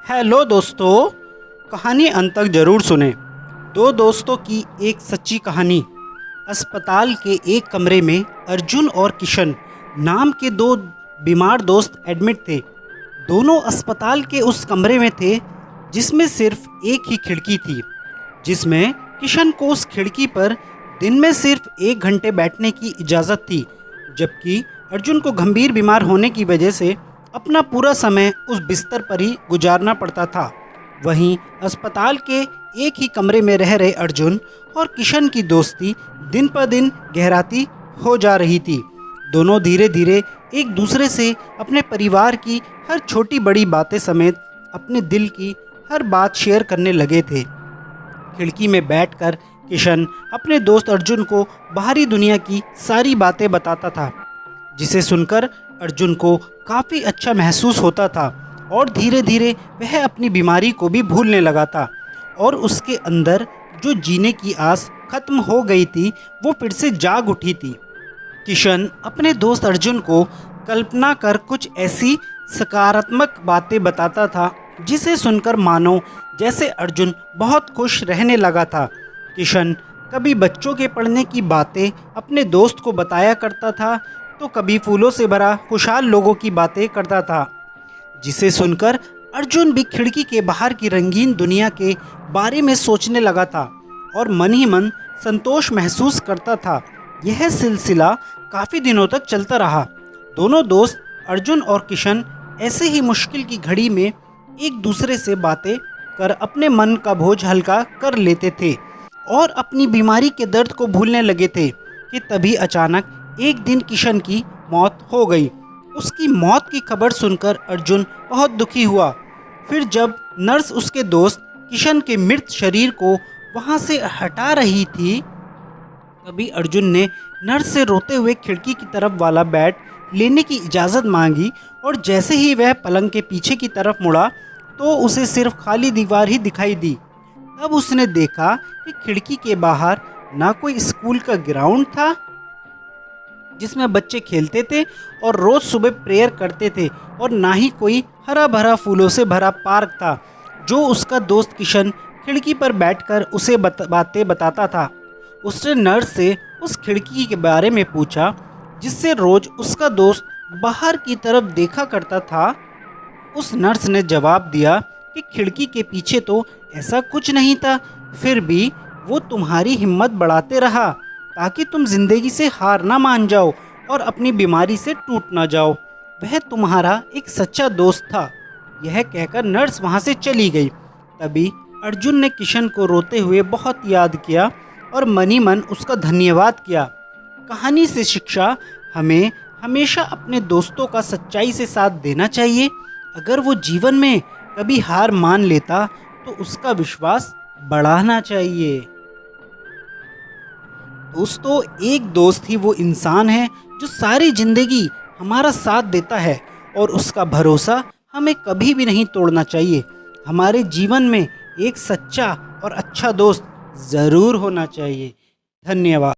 Hello दोस्तों, कहानी अंत तक ज़रूर सुने। दो दोस्तों की एक सच्ची कहानी। अस्पताल के एक कमरे में अर्जुन और किशन नाम के दो बीमार दोस्त एडमिट थे। दोनों अस्पताल के उस कमरे में थे जिसमें सिर्फ एक ही खिड़की थी, जिसमें किशन को उस खिड़की पर दिन में सिर्फ 1 घंटे बैठने की इजाज़त थी, जबकि अर्जुन को गंभीर बीमार होने की वजह से अपना पूरा समय उस बिस्तर पर ही गुजारना पड़ता था। वहीं अस्पताल के एक ही कमरे में रह रहे अर्जुन और किशन की दोस्ती दिन पर दिन गहराती हो जा रही थी। दोनों धीरे धीरे एक दूसरे से अपने परिवार की हर छोटी बड़ी बातें समेत अपने दिल की हर बात शेयर करने लगे थे। खिड़की में बैठकर किशन अपने दोस्त अर्जुन को बाहरी दुनिया की सारी बातें बताता था, जिसे सुनकर अर्जुन को काफ़ी अच्छा महसूस होता था और धीरे धीरे वह अपनी बीमारी को भी भूलने लगा था और उसके अंदर जो जीने की आस खत्म हो गई थी वो फिर से जाग उठी थी। किशन अपने दोस्त अर्जुन को कल्पना कर कुछ ऐसी सकारात्मक बातें बताता था जिसे सुनकर मानो जैसे अर्जुन बहुत खुश रहने लगा था। किशन कभी बच्चों के पढ़ने की बातें अपने दोस्त को बताया करता था, तो कभी फूलों से भरा खुशहाल लोगों की बातें करता था, जिसे सुनकर अर्जुन भी खिड़की के बाहर की रंगीन दुनिया के बारे में सोचने लगा था और मन ही मन संतोष महसूस करता था। यह सिलसिला काफ़ी दिनों तक चलता रहा। दोनों दोस्त अर्जुन और किशन ऐसे ही मुश्किल की घड़ी में एक दूसरे से बातें कर अपने मन का बोझ हल्का कर लेते थे और अपनी बीमारी के दर्द को भूलने लगे थे कि तभी अचानक एक दिन किशन की मौत हो गई। उसकी मौत की खबर सुनकर अर्जुन बहुत दुखी हुआ। फिर जब नर्स उसके दोस्त किशन के मृत शरीर को वहां से हटा रही थी, तभी अर्जुन ने नर्स से रोते हुए खिड़की की तरफ वाला बेड लेने की इजाज़त मांगी और जैसे ही वह पलंग के पीछे की तरफ मुड़ा तो उसे सिर्फ खाली दीवार ही दिखाई दी। तब उसने देखा कि खिड़की के बाहर ना कोई स्कूल का ग्राउंड था जिसमें बच्चे खेलते थे और रोज़ सुबह प्रेयर करते थे, और ना ही कोई हरा भरा फूलों से भरा पार्क था जो उसका दोस्त किशन खिड़की पर बैठकर उसे बातें बताता था। उसने नर्स से उस खिड़की के बारे में पूछा जिससे रोज़ उसका दोस्त बाहर की तरफ देखा करता था। उस नर्स ने जवाब दिया कि खिड़की के पीछे तो ऐसा कुछ नहीं था, फिर भी वो तुम्हारी हिम्मत बढ़ाते रहा ताकि तुम जिंदगी से हार ना मान जाओ और अपनी बीमारी से टूट ना जाओ। वह तुम्हारा एक सच्चा दोस्त था। यह कहकर नर्स वहाँ से चली गई। तभी अर्जुन ने किशन को रोते हुए बहुत याद किया और मनी मन उसका धन्यवाद किया। कहानी से शिक्षा, हमें हमेशा अपने दोस्तों का सच्चाई से साथ देना चाहिए। अगर वो जीवन में कभी हार मान लेता तो उसका विश्वास बढ़ाना चाहिए। दोस्तों, एक दोस्त ही वो इंसान है जो सारी ज़िंदगी हमारा साथ देता है और उसका भरोसा हमें कभी भी नहीं तोड़ना चाहिए। हमारे जीवन में एक सच्चा और अच्छा दोस्त ज़रूर होना चाहिए। धन्यवाद।